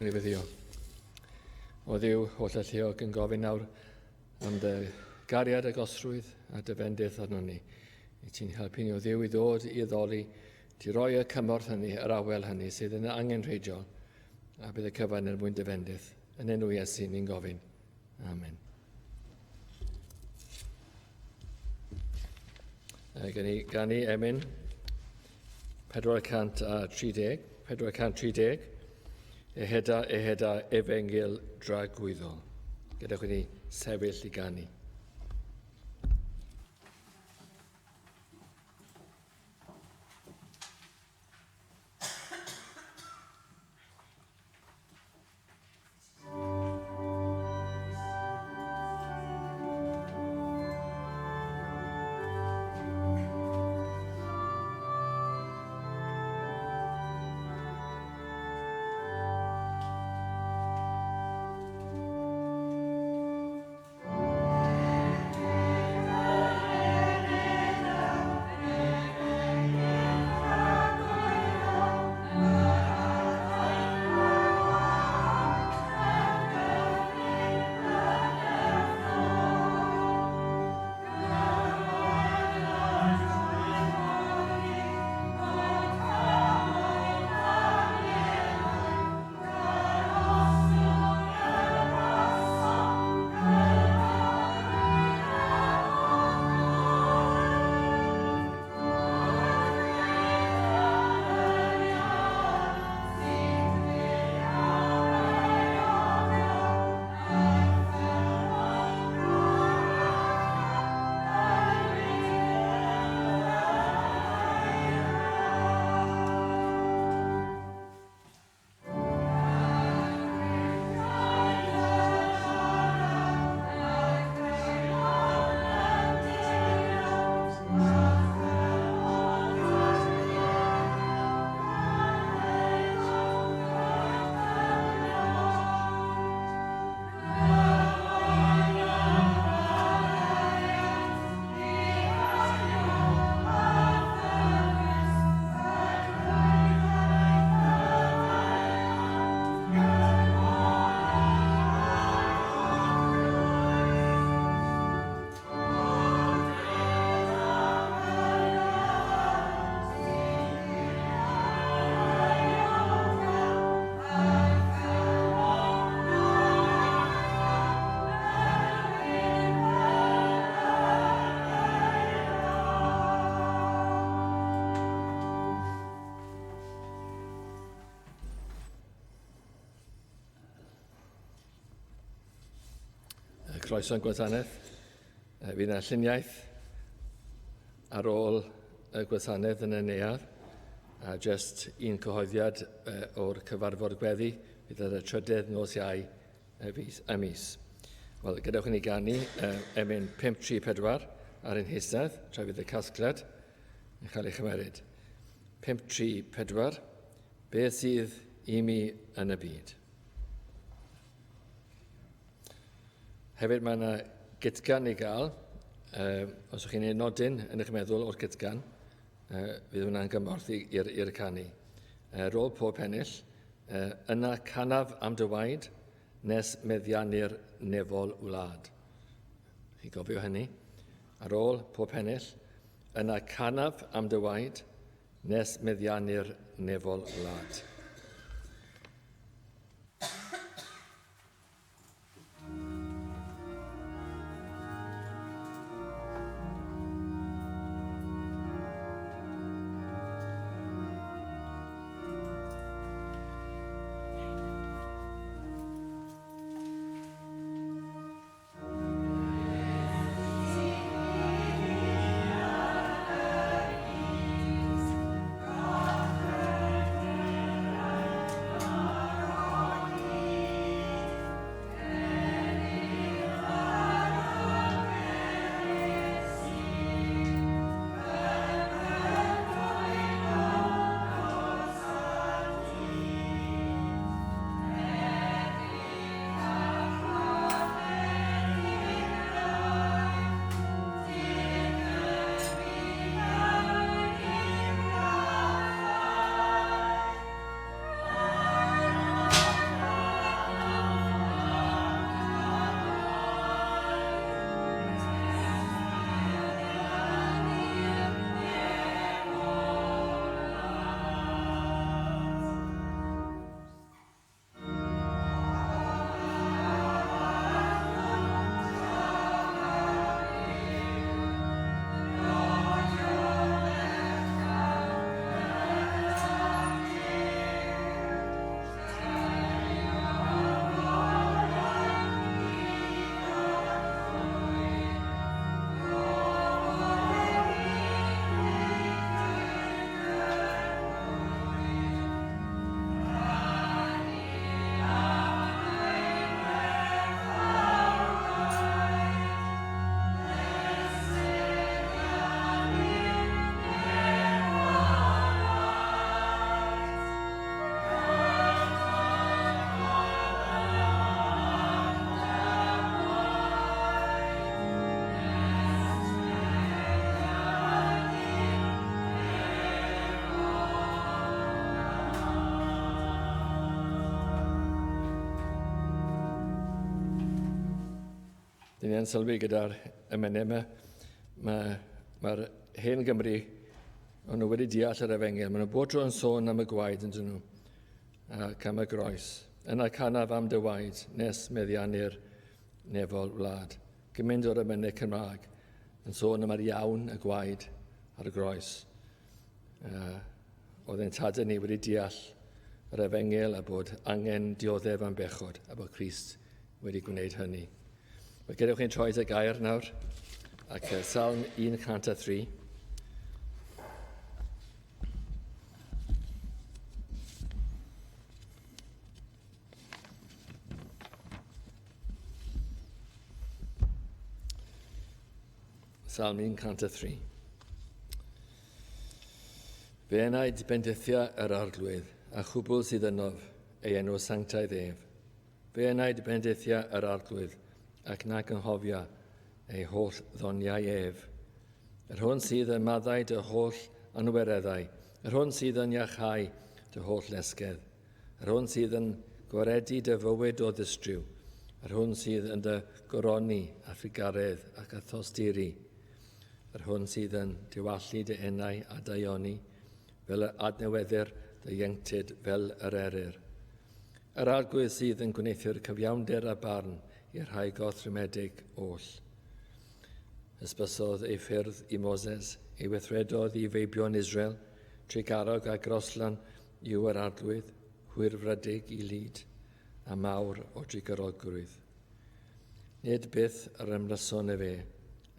Rifyddio. O Dduw, holl alluog yn gofyn nawr am dy gariad a gosrwydd a dy fendith arno ni. I ti'n helpu ni o Dduw i ddod i ddoli, ti roi y cymorth hynny, yr awel hynny sydd yn angenrheidiol, a bydd y cyfan er mwyn dy fendith. Yn enw Iesu ni'n gofyn. Amen. Gan ni emyn 430, eheda efengil dragwyddol. Gadewch ni sefyll i ganu. Croeso'n gwasanaeth. Fydd yna lluniaeth ar ôl y gwasanaeth yn y neuadd. A jyst un cyhoeddiad o'r cyfarfod gweddi fydd ar y 3ydd nos Iau y mis. Wel, gadewch ni ganu emyn 534 ar ein hystedd, tra fydd y casgliad yn cael ei chymeryd. 534, beth sydd i mi yn y byd? Hefyd mae yna gytgan i gael. Os ydych chi'n ei nodyn yn eich meddwl o'r gytgan, fydd hwnna'n gymorth i'r canu. Rôl pob pennill, yna canaf am dy waed, nes meddiannu'r nefol wlad. Chi gofio hynny? Ar ôl pob pennill, yna canaf am dy waed, nes meddiannu'r nefol wlad. Dyn ni'n sylwi gyda'r emynau yma, mae'r hen Gymru, o'n nhw wedi deall yr Efengil. Maen nhw bod tro'n sôn am y gwaed yn dyn nhw, ac am y groes. Yna canaf am dy waed, nes meddiannu'r nefol wlad. Gymaint o'r emynau Cymraeg yn sôn am yr iawn y gwaed a'r groes. Oedd ein tadau ni wedi deall yr Efengil a bod angen dioddef am bechod a bod Crist wedi gwneud hynny. Mae gedwch chi'n troi y gair nawr ac Psalm 103. Psalm 103. Fe enaid bendithia yr arglwydd, a chwbl sydd ynof, ei enw sanctaidd ef. Fe enaid bendithia yr arglwydd, ac nac anghofia ei holl ddoniau ef. Yr hwn sydd yn maddau dy holl anwereddau, yr hwn sydd yn iachau dy holl lesgedd, yr hwn sydd yn gwaredu dy fywyd o ddistriw, yr hwn sydd yn dy goroni a ffigaredd ac a thosturi, yr hwn sydd yn diwallu dy enau a daioni, fel y adnewyddur dy ieunctid fel yr eryr. Yr arglwydd sydd yn gwneithio'r cyfiawnder a barn i'r rhai gothrimedig oll. Ysbysodd ei ffyrdd i Moses, ei weithredodd i feibion Israel, trigarog a groslan yw yr arglwydd, hwyrfrydig i lyd, a mawr o drigarogrwydd. Nid byth yr ymryson y fe,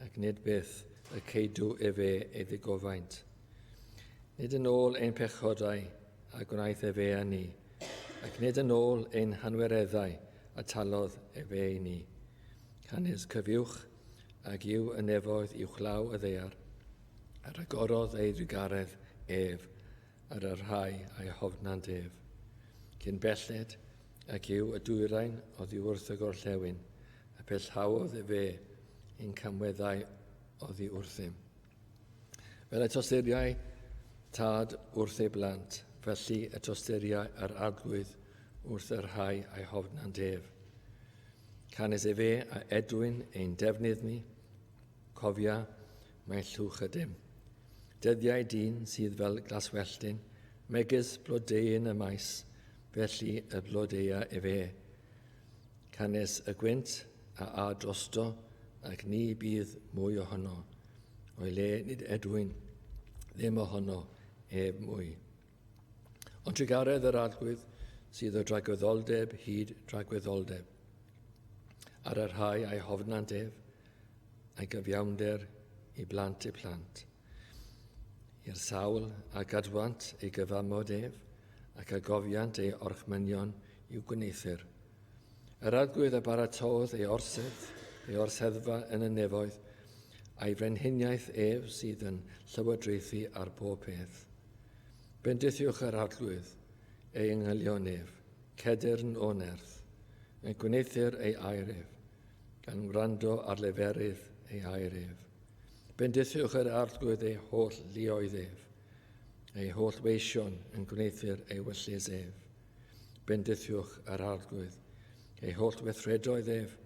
ac nid byth y ceidw e fe ei ddigofaint. Nid yn ôl ein pechodau a gwnaeth e fe a ni, ac nid yn ôl ein hanwereddau a talodd e fe i ni. Canis cyfiwch ac yw y nefoedd uwchlaw y ddeiar, ar agorodd ei ddigaredd ef, ar yr rhai a'i hofnant ef. Cyn belled ac yw y dwyrain oddi wrth y gorllewin, a pellhawodd e fe ein camweddau oddi wrthym. Fel y tosturiau tad wrth ei blant, felly y tosturiau yr arglwydd wrth yr rhai a'i hofnant ef. Canis e fe a edwyn ein defnydd ni, cofia mae llwch y dim. Dyddiau dyn sydd fel glaswelltyn, megis blodeuyn y maes, felly y blodeia e fe. Canis y gwynt a drosto, ac ni bydd mwy ohono, o'i le nid edwyn ddim ohono ef mwy. Ond trigaredd yr arglwydd sydd o dragwyddoldeb hyd dragwyddoldeb, ar yr rhai a'i hofnant ef, a'i gyfiawnder i blant eu plant. I'r sawl a gadwant ei gyfamod ef, ac a gofiant ei orchmynion i'w gwneithir. Yr arglwydd a baratodd ei orseddfa yn y nefoedd, a'i frenhiniaeth ef sydd yn llywodraethu ar bob peth. Bendithiwch yr arglwydd, ei ynghyllion ef, cedyrn o nerth, yn gwneithir ei air ef, gan wrando ar leferydd ei air ef. Bendithiwch yr arglwydd ei holl lioedd ef, ei holl weision yn gwneithir ei wyllus ef. Bendithiwch yr arglwydd, ei holl weithredoedd ef,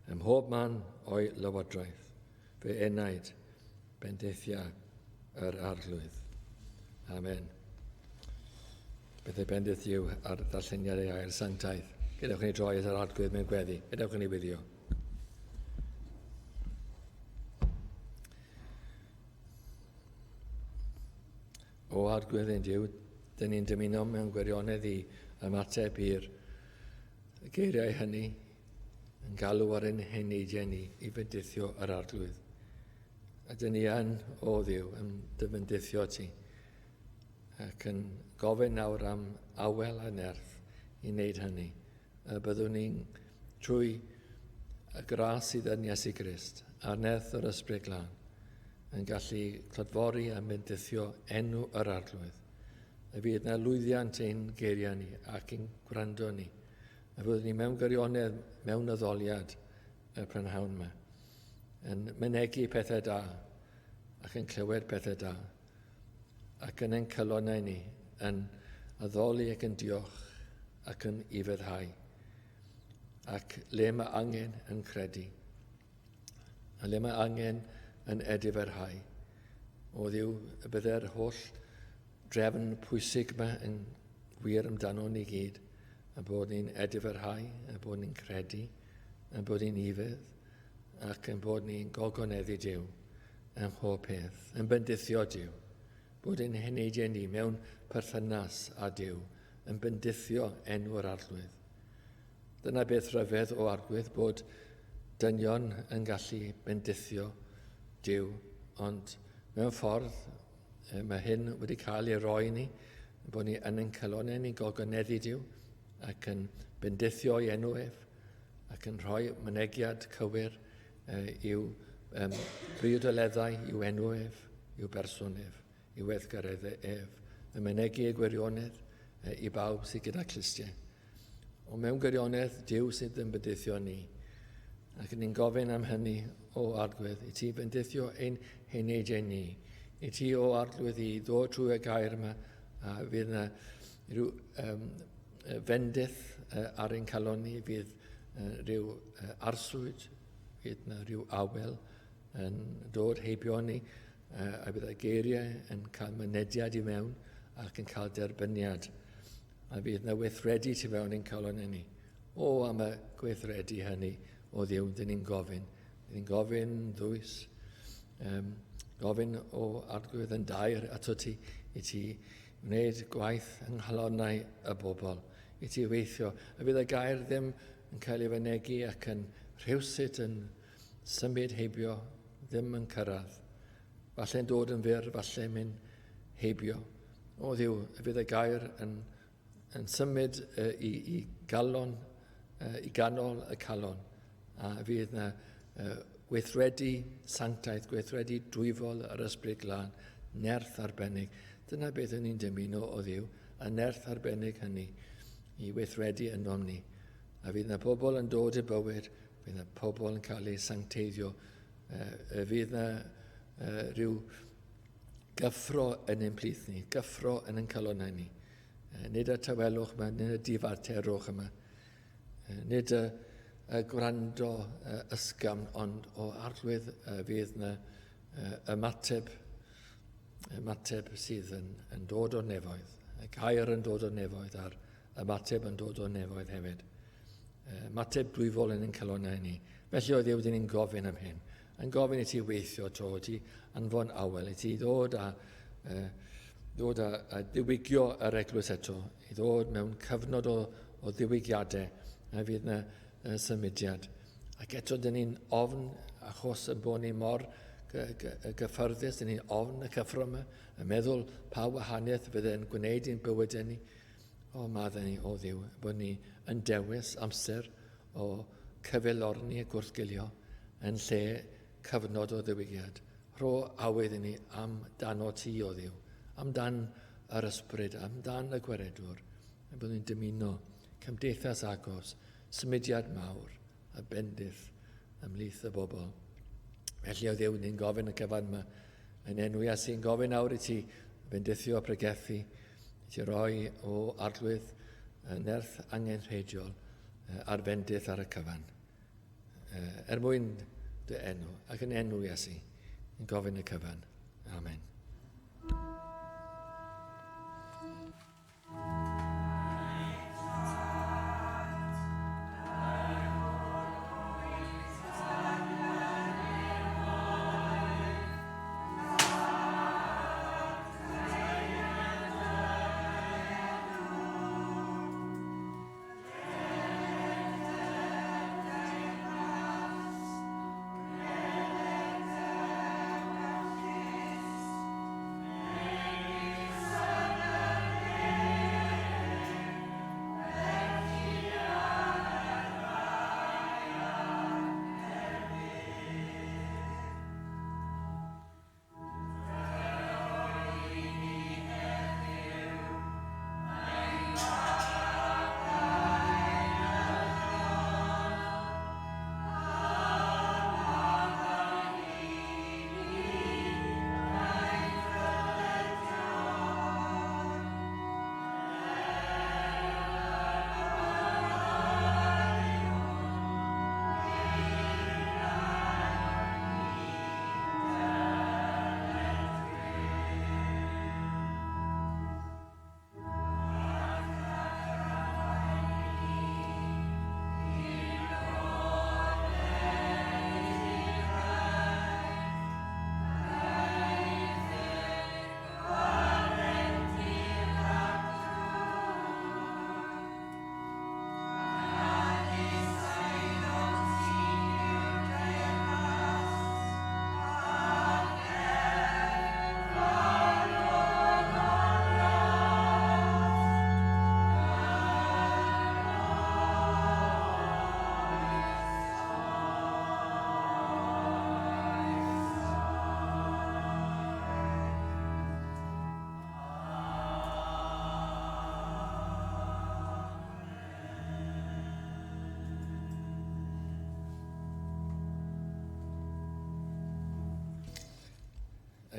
ym mhob man o'i lywodraeth, fe enaid bendithia yr arglwydd. Amen. Byddai bendithiw ar ddarlleniad ei air sanctaidd. Gydewch ni droi at yr arglwydd mewn gweddi. Gydewch ni wyddio. O arglwydd ein Duw, dyn ni'n dymuno mewn gwirionedd i ymateb i'r geiriau hynny, yn galw ar ein heneidiau ni i bendithio yr arglwydd. A dyn ni yn, o Dduw, yn dyfendithio ti, ac yn gofyn nawr am awel a nerth i wneud hynny. A byddwn ni'n trwy y gras sydd yn Iesu Grist, a'r nerth o'r Ysbryd Glân, yn gallu clodfori a bendithio enw yr arglwydd. A bydd yna lwyddiant ein geiriau ni ac ein gwrando ni. A byddwn ni mewn gwirionedd, mewn addoliad y prynhawn yma, yn mynegu pethau da, ac yn clywed pethau da, ac yn ein cylonau ni, yn addoli ac yn diolch, ac yn ifeddhau, ac le mae angen yn credu, a le mae angen yn ediferhau. O Dduw, y bydde'r holl drefn pwysig yma yn wir amdano ni gyd, a bod ni'n ediferhau, a bod ni'n credu, a bod ni'n ifedd, ac yn bod ni'n gogoneddu Duw ym mhob peth, yn bendithio Duw, bod ein heneidiau ni mewn perthynas â Duw, yn bendithio enw'r arglwydd. Dyna beth rhyfedd o arglwydd, bod dynion yn gallu bendithio Duw, ond mewn ffordd mae hyn wedi cael ei roi ni, bod ni yn ein calonau ni'n gogoneddu Duw, ac yn bendithio i enw ef, ac yn rhoi mynegiad cywir i'w briodoleddau, i'w enw ef, i'w berson ef, i'w weithgareddau ef, yn mynegu ei gwirionedd i bawb sydd gyda clistiau. Ond mewn gwirionedd, Duw sydd yn bendithio ni, ac ni'n gofyn am hynny o arglwydd, i ti bendithio ein heneidiau ni, i ti o arglwydd i ddod trwy y gair yma, a fydd yna rhyw fendith ar ein calon ni, fydd rhyw arswyd, fydd yna rhyw awel yn dod heibio ni, a bydd y geiriau yn cael mynediad i mewn ac yn cael derbyniad, a fydd yna weithredu ti mewn ein calon ni. O, am y gweithredu hynny o Dduw, dyn ni'n gofyn. Dyn ni'n gofyn ddwys, gofyn o arglwydd yn dair ato ti, i ti wneud gwaith yng nghalonnau y bobl, i ti weithio. A bydd y gair ddim yn cael ei fynegu ac yn rhywsut yn symud heibio, ddim yn cyrraedd. Falle'n dod yn fyr, falle'n mynd heibio. O Dduw, y bydd y gair yn symud i galon, i ganol y calon, a fydd yna weithredu sanctaeth, weithredu dwyfol yr ysbryd glân, nerth arbennig. Dyna beth yn ni'n dymuno o Dduw, a nerth arbennig hynny i weithredu yno ni. A fydd yna pobl yn dod i bywyd, fydd yna pobl yn cael eu sancteiddio, fydd yna rhyw gyffro yn ein plith ni, gyffro yn ein calonau ni. Nid y tawelwch yma, nid y difarterwch yma, nid y gwrando ysgam, ond o arglwydd fydd yna ymateb sydd yn dod o nefoedd. Y gair yn dod o nefoedd a'r ymateb yn dod o nefoedd hefyd. Ymateb dwyfol yn ein calonau ni. Felly o Dduw, dyn ni'n gofyn am hyn. Yn gofyn i ti weithio tro, i ti anfon awel, i ti ddod a ddiwygio yr eglwys eto, i ddod mewn cyfnod o ddiwygiadau, a fydd yna symudiad. Ac eto, dyn ni'n ofn, achos y bod ni mor gyffyrddus, dyn ni'n ofn y cyffro yma, yn meddwl pa wahaniaeth fydd e'n gwneud i'n bywydau ni. O, madden ni, o Dduw, bod ni yn dewis amser o cyfilorni a gwrthgilio yn lle cyfnod o ddiwygiad. Rho awydd i ni am dan o ti, o Dduw, am dan yr ysbryd, am dan y gweredwr, a bod ni'n dymuno cymdeithas agos, symudiad mawr a bendith ymlith y bobl. Felly o Dduw, ni'n gofyn y cyfan yma yn enw Iesu'n gofyn awr i ti bendithio a pregethu, i ti roi o arglwydd nerth angenrheidiol a'r bendith ar y cyfan. Mwyn dy enw, ac yn enw Iesu, yn gofyn y cyfan. Amen.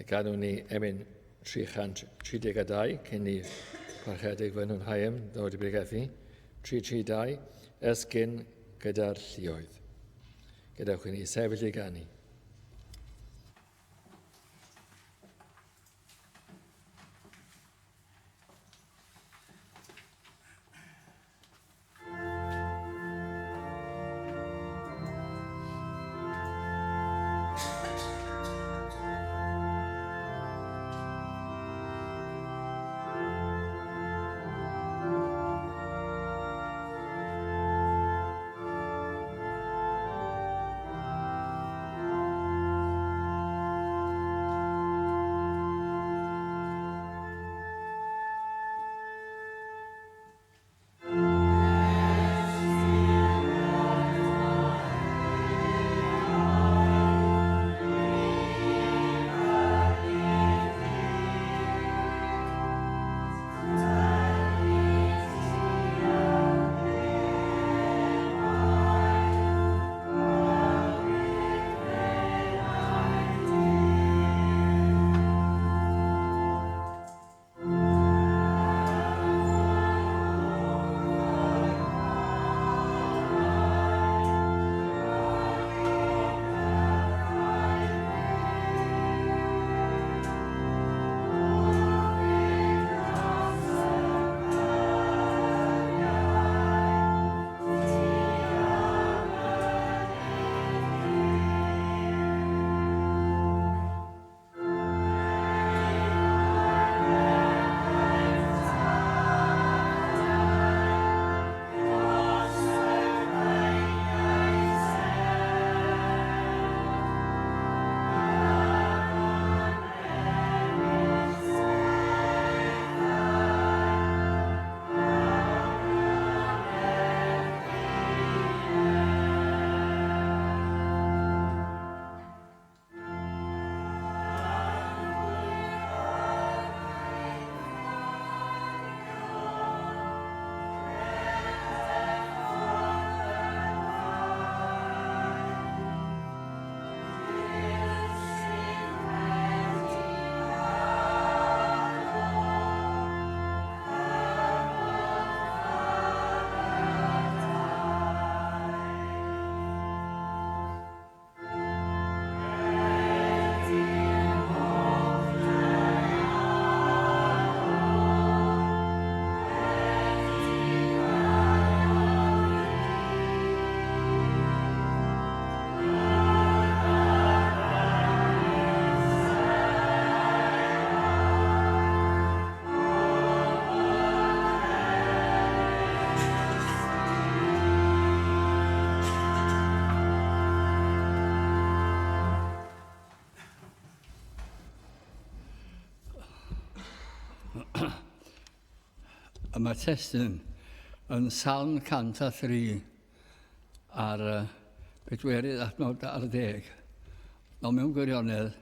Gadw ni emyn 332 cyn i parchedig fy nhw'n haim ddod i bregethu. 332 esgyn gyda'r lluoedd. Gadewch i ni sefyll i ganu. Mae testyn yn Salm 103 ar bedwerydd adnod 10. Ond mewn gwirionedd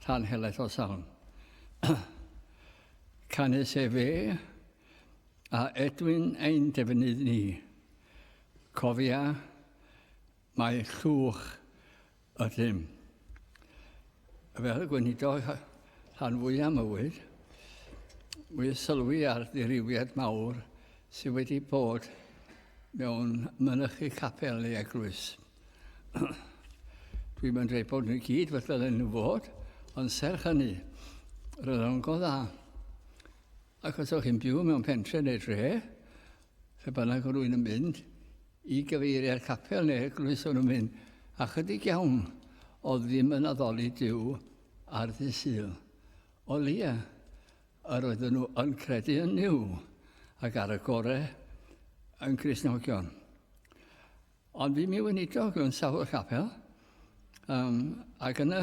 rhan helaeth o Salm. Canes e fe a edwyn ein defnydd ni. Cofia mae llwch ydym. Fel y gweinidog rhan fwyaf mywyd, wy'n sylwi ar ddirywiad mawr sydd wedi bod mewn mynychu capel neu eglwys. Dwi'n mynd dweud bod nhw gyd fel ddylen nhw fod, ond serch hynny, roedd o'n go dda. Ac os o'ch chi'n byw mewn pentre neu dre, lle bynnag o rwy'n yn mynd, i gyfeiriau'r capel neu eglwys o'n nhw'n mynd, a chydig iawn o ddim yn addoli Duw ar ddydd Sul. O lia, yr oedden nhw yn credu yn niw ac ar y gorau yn Cristnogion. Ond fi mi weinidog mewn sawl capel, ac yna,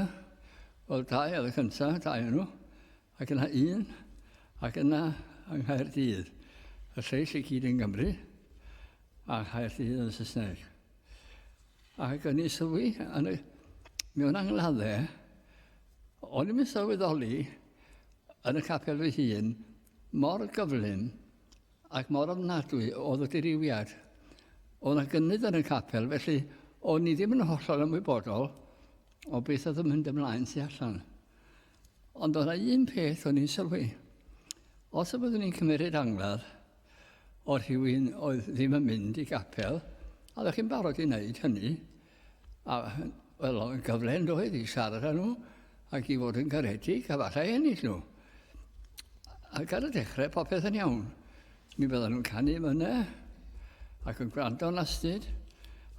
wel dau oedd y cyntaf, dau nhw, ac yna un, ac yna yng Nghaerdydd. Y lleill i gyd yn Gymru, a Nghaerdydd yn Saesneg. Ac yn ei sylwi, mewn angladdau, o'n i'n sylweddoli yn y capel fy hun, mor gyflym ac mor ofnadwy oedd y diriwiad. Oedd yna gynnydd yn y capel, felly o'n i ddim yn hollol ymwybodol o beth oedd yn mynd ymlaen tu allan. Ond o'na un peth o'n i'n sylwi. Os y byddwn ni'n cymryd angladd o rhywun oedd ddim yn mynd i gapel, a ddech chi'n barod i wneud hynny, a wel, o'n gyfle'n doedd i siarad â nhw, ac i fod yn garedig, a falle ennill nhw. Ac ar y dechrau, popeth yn iawn. Mi bydden nhw'n canu mynau, ac yn gwrando yn astyd,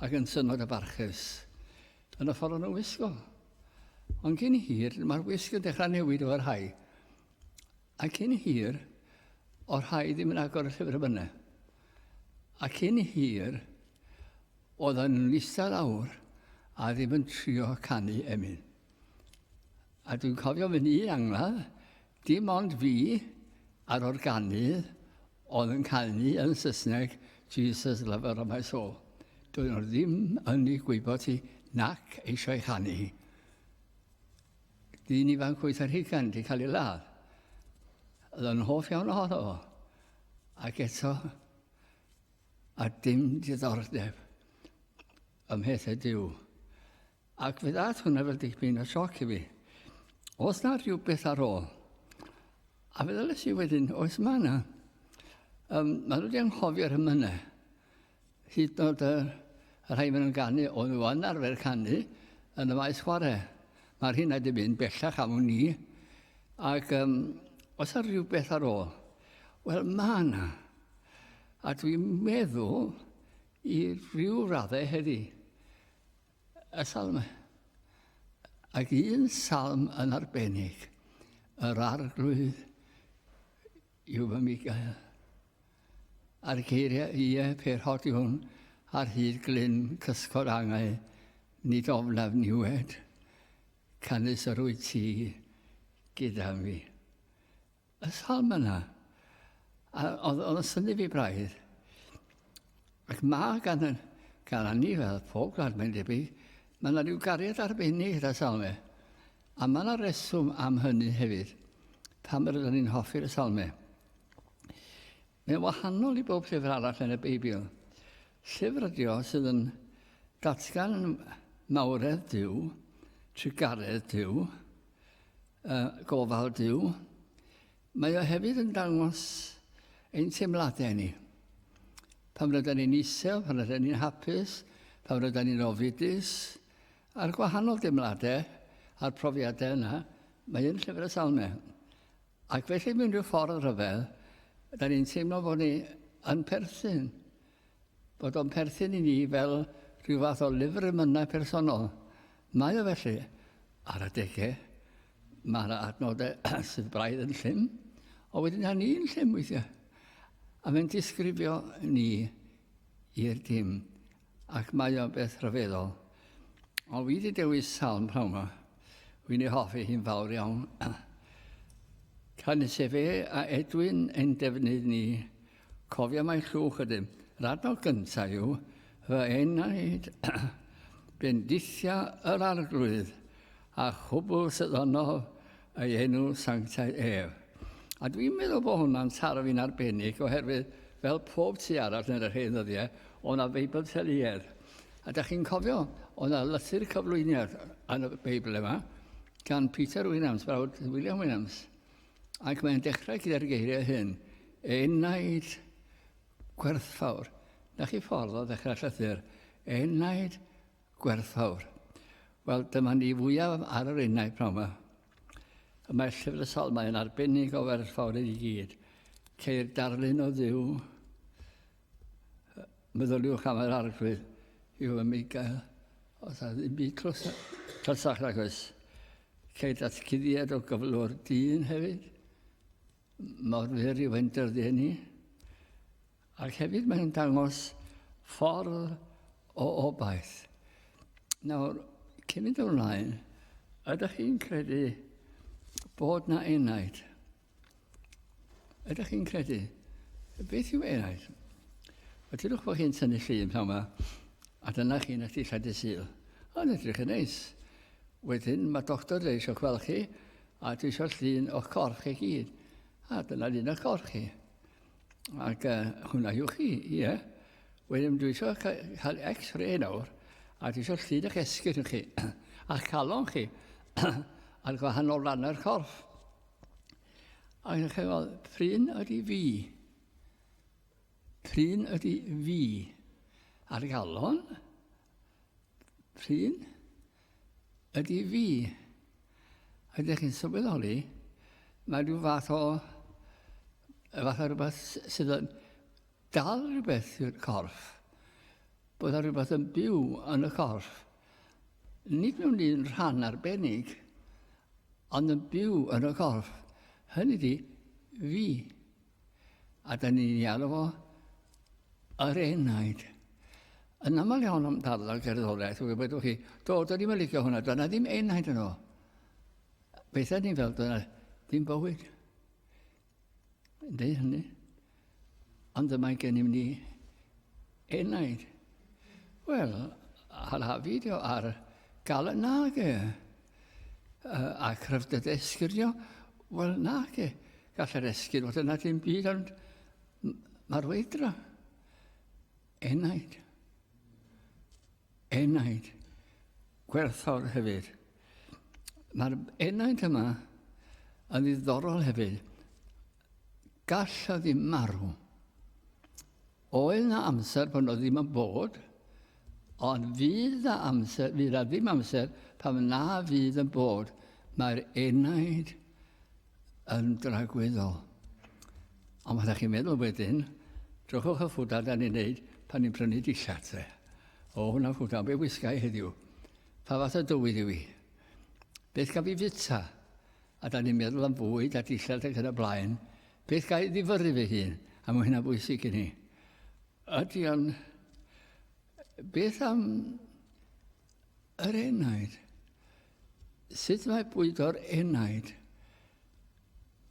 ac yn synod y barchus yn y ffordd o'n nhw'n wisgo. Ond cyn hir, mae'r wisg yn dechrau newid o'r rhai. A cyn hir, o'r rhai ddim yn agor y llyfr y mynau. A cyn hir, oedd yn lista lawr a ddim yn trio canu emyn. A dwi'n cofio mynd i angladd, dim ond fi a'r organydd oedd yn canu yn Saesneg Jesus Lover of My Soul. Dwi'n nhw ddim yn ei gwybod ti nac eisiau chanu. Dyn ifanc wyth ar hugain wedi cael ei ladd. Oedd yn hoff iawn ohono fo. Ac eto, a dim diddordeb ym mhethau Duw. Ac fe ddaeth hwnna fel dipyn o sioc i fi. Os na rhywbeth ar ôl, a fe ddylais i wedyn, oes ma na, maen nhw wedi anghofio'r ymynau. Hyd yn oed y rhai maen nhw'n canu, o'n nhw yn arfer canu yn y maes chwarae. Mae'r hynna wedi mynd bellach am ni. Ac os yna rhywbeth ar ôl, wel ma na. A dwi'n meddwl i ryw raddau heddi y salmau. Ac un salm yn arbennig, yr arglwydd yw fy Migael. A'r geiriau ie per hodi hwn ar hyd glyn cysgod angau, nid ofnaf niwed, canys yr wyt ti gyda fi. Y salm yna, oedd yn syni fi braidd, ac mae gan ni fel pob gwlad mae'n debyg, mae yna rhyw gariad arbennig gyda salmau. A mae yna reswm am hynny hefyd, pam rydyn ni'n hoffi'r salmau. Mae'n wahanol i bob llyfr arall yn y Beibl. Llyfr ydi o sydd yn datgan mawredd Duw, trigaredd Duw, gofal Duw. Mae o hefyd yn dangos ein teimladau ni. Pam rydyn ni'n isel, pam rydyn ni'n hapus, pam rydyn ni'n ofidus, a'r gwahanol deimladau a'r profiadau yna, mae yn llyfr y salmau. Ac felly mynd rhyw ffordd rhyfel, da ni'n teimlo bod ni yn perthyn. Bod o'n perthyn i ni fel rhyw fath o lyfr ymynau personol. Mae o felly ar adegau, mae'r adnodau sydd braidd yn llym, o wedyn ni'n llym weithiau. A mae'n disgrifio ni i'r dim, ac mae o beth rhyfeddol. Ond fi wedi dewis salm prawn yma. Wy'n ei hoffi hi'n fawr iawn. Canys fe a Edwin ein defnydd ni, cofio mae llwch ydym. Yr adnod gyntaf yw, fy enaid bendithia yr arglwydd a chwbl sydd ono ei enw sanctaidd ef. A dwi'n meddwl bod hwnna'n taro fi'n arbennig oherwydd fel pob tu arall yn yr hen ddyddiau, o'na Beibl Teliedd. A da chi'n cofio, o'na lythyr cyflwyniad yn y Beibl yma gan Peter Williams, brawd William Williams. Ac mae'n dechrau gyda'r geiriau hyn, enaid gwerthfawr. Na chi ffordd o ddechrau llythyr, enaid gwerthfawr. Wel, dyma ni fwyaf ar yr enaid prawn yma. Mae'r llyfr y salmau yn arbennig o werthfawr i gyd. Ceir darlun o Dduw, meddyliwch am yr arglwydd, yw y Migael, os a ddim byd clysach nag oes. Ceir datguddiad o gyflwr dyn hefyd, morwyr i wendyrdiau ni. Ac hefyd mae'n dangos ffordd o obaith. Nawr, cyn mynd ymlaen, ydych chi'n credu bod na enaid? Ydych chi'n credu? Beth yw enaid? Ydych bod chi'n tynnu llun pnawn yma, a dyna chi'n eich dillad y sul. Ond edrych yn neis. Wedyn mae doctor eisiau gweld chi, a dwi eisiau llun o'ch corff chi gyd. A dyna llun o'ch corff chi. Ac hwnna yw chi, ie. Wedyn dwi eisiau cael x-ray nawr, a dwi eisiau llun o'ch esgyd chi, a'ch calon chi, ar gwahanol rannau'r corff. Ac yn cael, pryn ydy fi. Pryn ydy fi. Ar y galon, pryn ydy fi. A ydych chi'n sylweddoli, mae rhyw fath o rhywbeth sydd yn dal rhywbeth i'r corff. Bod yna rhywbeth yn byw yn y corff. Nid mewn un rhan arbennig, ond yn byw yn y corff. Hynny ydy fi. A da ni'n iarw fo yr enaid. Yn aml iawn am darlog gerddoriaeth, wy'n gwybod chi, da ni'n licio hwnna, dyna ddim enaid yno. Beth ydy'n fel dyna, dim bywyd. Ynddi hynny. Ond yma gennym ni enaid. Wel, hala fideo ar gael y nag e. A cryfdyd esgyrio, wel nag e. Gall yr esgyd fod yna dim byd, ond mae'r weidra. Enaid. Enaid. Gwerthor hefyd. Mae'r enaid yma yn ddiddorol hefyd. Gall o ddim marw. Oedd na amser pan oedd ddim yn bod, ond fydd a ddim amser pan na fydd yn bod, mae'r enaid yn dragweddol. Ond mae chi'n meddwl wedyn, drwchwch y ffwda da ni'n neud pan ni'n prynu dillad. O, hwnna ffwda, be wisgau heddiw? Pa fath o dywyd yw i? Beth gaf i fita? A da ni'n meddwl am fwyd a dillad ac yn y blaen. Beth gael i ddifyru fy hun? A mae hynna bwysig i ni. Ydy ond, beth am yr enaid? Sut mae bwydo'r enaid?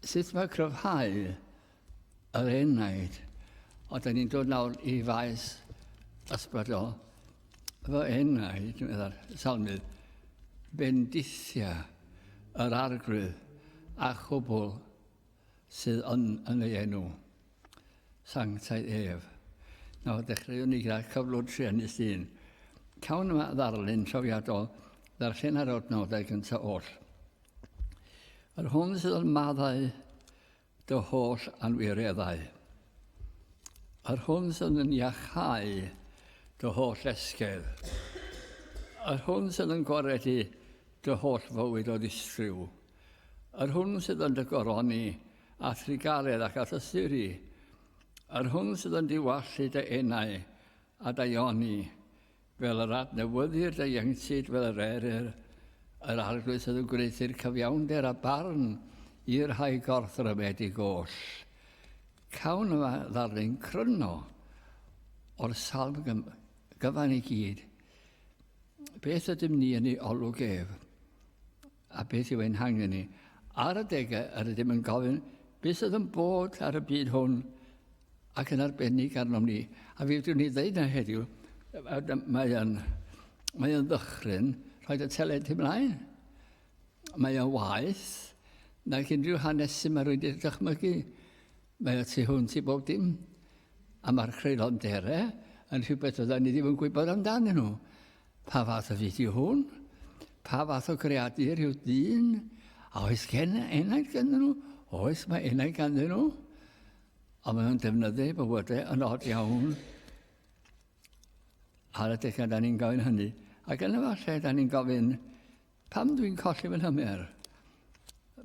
Sut mae cryfhau yr enaid? O, da ni'n dod nawr i faes ysbrydol. Fy enaid, meddwl, salmydd, bendithia yr arglwydd a chwbl sydd yn ei enw. Sanctaidd ef. Nawr, dechreuwn ni gyda cyflwr trienus un. Cawn yma ddarlun trawiadol ddarllen ar adnodau gyntaf oll. Yr hwn sydd yn maddau dy holl anwireddau. Yr hwn sydd yn iachau dy holl esgedd. Yr hwn sydd yn gwaredu dy holl fywyd o ddistryw. Yr hwn sydd yn dy goroni a thrigaredd ac at ystyri. Yr hwn sydd yn diwallu dy enau a dy ioni, fel yr adnewyddir dy ieuenctid fel yr eryr, yr arglwydd sydd yn gwneud cyfiawnder a barn i'r rhai gorthrymed i goll. Cawn yma ddarlun cryno o'r salm gyfan i gyd. Beth ydym ni yn ei olwg ef? A beth yw ein hangen ni? Ar y degau, yr ydym yn gofyn, beth sydd yn bod ar y byd hwn ac yn arbennig arnom ni. A fi wedi'n ni ddeud na heddiw, mae yn ddychryn rhoi y teled ymlaen. Mae yn waith, nag unrhyw hanes sy'n mae rwy'n dychmygu. Mae y tu hwnt i bob dim. A mae'r creulonderau yn rhywbeth oedden ni ddim yn gwybod amdanyn nhw. Pa fath o fyd yw hwn? Pa fath o greadur yw dyn? A oes enaid ganddyn nhw? Oes, mae enaid ganddyn nhw. A mae nhw'n defnyddio bywydau yn od iawn. Ar y dechrau, da ni'n gofyn hynny. Ac yn y falle, da ni'n gofyn, pam dwi'n colli fy hymer?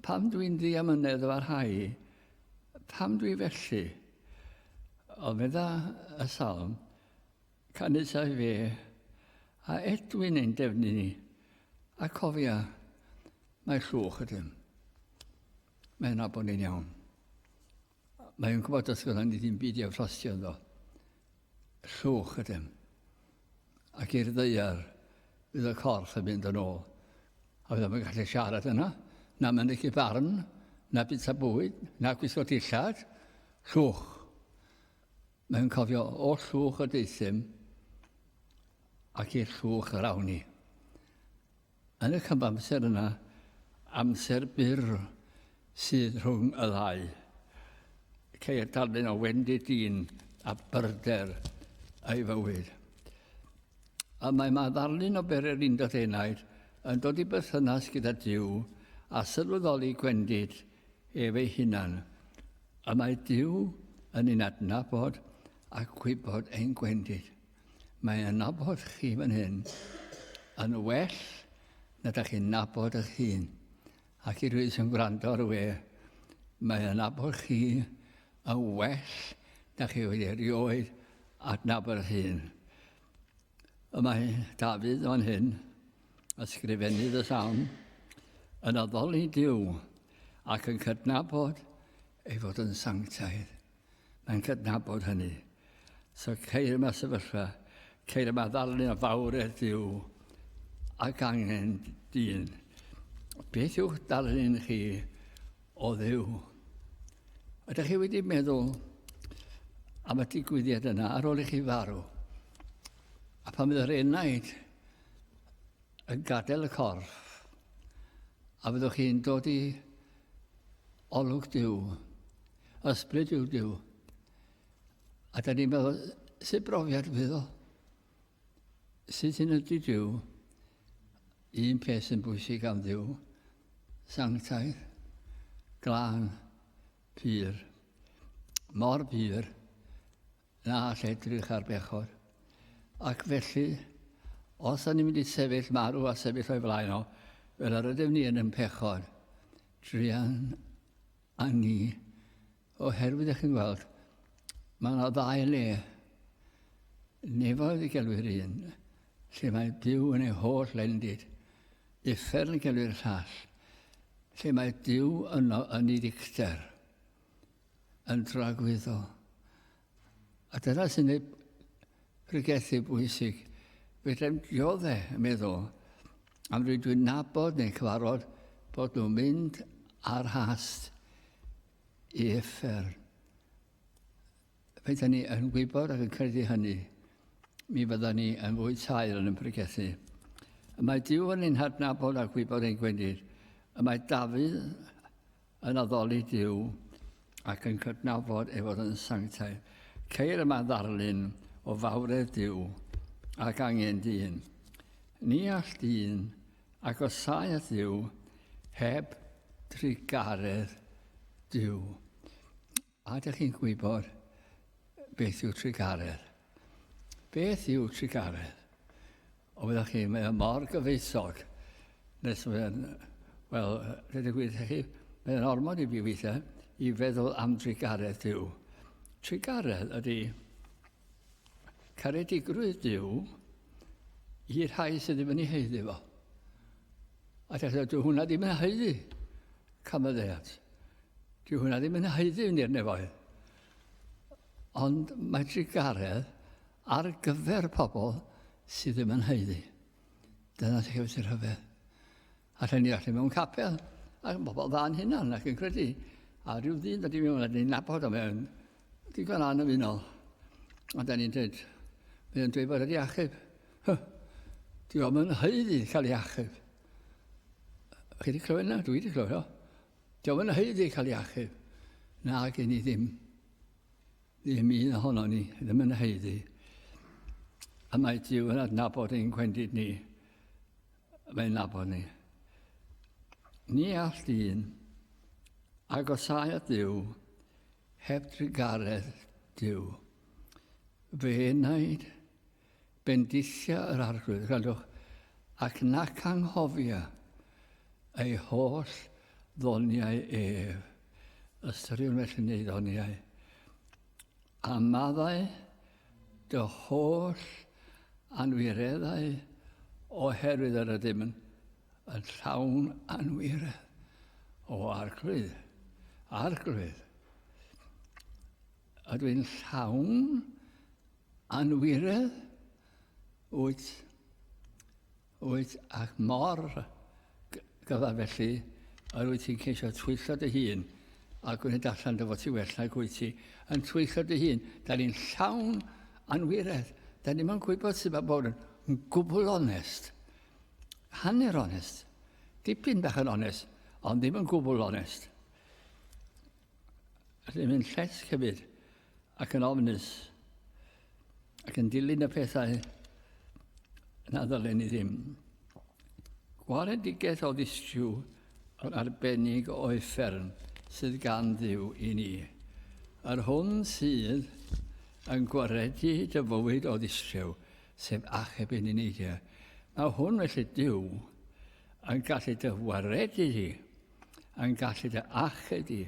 Pam dwi'n ddiamynedd o arhau? Pam dwi felly? O medda y salm, canisa i fe, a edwyn ein defnydd ni, a cofia, mae llwch ydym. Mae'n nabod ni'n iawn. Mae'n gwybod os gyda ni ddim byd i afrostio ddo. Llwch ydym. Ac i'r ddeiar, bydd y corff yn mynd yn ôl. A bydd yn gallu siarad yna, na mynychu barn, na bita bwyd, na gwisgo dillad, llwch. Mae'n cofio o llwch y deithym ac i'r llwch yr awni. Yn y cyfamser yna, amser byr sydd rhwng y ddau. Ceir darlun o wendid dyn a byrder ei fywyd. A mae ddarlun o berer undod enaid yn dod i berthynas gyda Duw a sylweddoli gwendid ef ei hunan. A mae Dyw yn un adnabod a gwybod ein gwendid. Mae adnabod chi fan hyn yn well na da chi'n nabod eich hun. Ac i rywun sy'n gwrando ar y we, mae adnabod chi yn well na chi wedi erioed adnabod eich hun. Y mae Dafydd fan hyn, ysgrifennydd y Salm, yn addoli Dyw ac yn cydnabod ei fod yn sanctaidd. Mae'n cydnabod hynny. So ceir yma sefyllfa, ceir yma ddarlun o fawredd Dyw ac angen dyn. Beth yw darlun chi o Dduw? Ydych chi wedi meddwl am y digwyddiad yna ar ôl i chi farw? A pan bydd yr enaid yn gadael y corff, a fyddwch chi'n dod i olwg Dyw, ysbryd yw Dyw. A da ni'n meddwl, sut brofiad fydd o? Sut yn ydy Dyw? Un peth sy'n bwysig am Dduw, sanctaidd, glân, pur, mor pur, na all edrych ar bechod. Ac felly, os da ni'n mynd i sefyll marw a sefyll o'i flaen o, fel ar ydym ni yn pechod, drian a ni, oherwydd ych chi'n gweld, mae yna ddau le, nefoedd i gelwyr un, lle mae Dyw yn ei holl lendid, uffern i gelwyr llall, lle mae Dyw yno yn ei dicter, yn dragwyddo. A dyna sy'n ei pregethu bwysig. Fedrem dioddau yn meddwl, am rydw dwi'n nabod neu cyfarfod bod nhw'n mynd ar hast i uffern. Fe da ni yn gwybod ac yn credu hynny, mi fydda ni yn fwy tair yn pregethu. Mae Dyw yn ein hadnabod a gwybod ein gwendid. Mae Dafydd yn addoli Dyw ac yn cydnabod ei fod yn sanctaidd. Ceir yma ddarlun o fawredd Dyw ac angen dyn. Ni all dyn ac osau a Dyw heb trigaredd Dyw. A ydych chi'n gwybod beth yw trigaredd? Beth yw trigaredd? O fyddwch chi, mae mor gyfeithog. Nes mae'n, wel, rydych chi, mae'n ormod i fi weithiau i feddwl am trigaredd Dyw. Trigaredd ydy caredigrwydd Dyw i rhai sydd ddim yn ei heiddi fo. A dyw hwnna ddim yn heiddi cymyddiad. Dyw hwnna ddim yn heiddi yn i'r nefoedd. Ond mae trigaredd ar gyfer pobl sydd ddim yn heiddi. Dyna sy'n gyfer rhyfedd. A rhaid ni allu mewn capel, ac yn bobl dda'n hynna ac yn credu. A rhyw ddyn ydy mewn, a ni'n nabod o mewn, digon annymunol. A da ni'n dweud, mae'n dweud bod ydi achub. Dyw o'm yn heiddi cael ei achub. Chi wedi clywed yna? Dwi wedi clywed o. Dyw o'm yn heiddi cael ei achub. Na, gen i ddim. Ddim un ohono ni, ddim yn heiddi. A mae Dyw yn adnabod ein gwendid ni. Mae'n nabod ni. Ni all dyn agosau at Dyw heb trigaredd Dyw. Fe wnaid bendithio yr arglwydd, gwelwch, ac nac anghofio ei holl ddoniau ef. Ystyriwn felly neu ddoniau. A maddau dy holl anwireddau oherwydd yr ydym yn llawn anwiredd o arglwydd. Arglwydd. Ydw i'n llawn anwiredd? Wyt ac mor gyfa felly, yr wyt ti'n ceisio twyllo dy hun a gwneud allan dy fod ti well nag wyt ti yn twyllo dy hun. Da ni'n llawn anwiredd. Da ni'n gwybod sydd mae bod yn gwbl onest. Hanner onest. Dipyn bach yn onest, ond ddim yn gwbl onest. Ddim yn lles cymryd ac yn ofnus ac yn dilyn y pethau na ddylen ni ddim. Gwaredigaeth o ddistiw yn arbennig o effern sydd gan Dduw i ni. Yr hwn sydd yn gwaredu dy fywyd o ddistryw, sef achub yn unidia. Mae hwn felly Duw yn gallu dy waredu di, yn gallu dy achub di,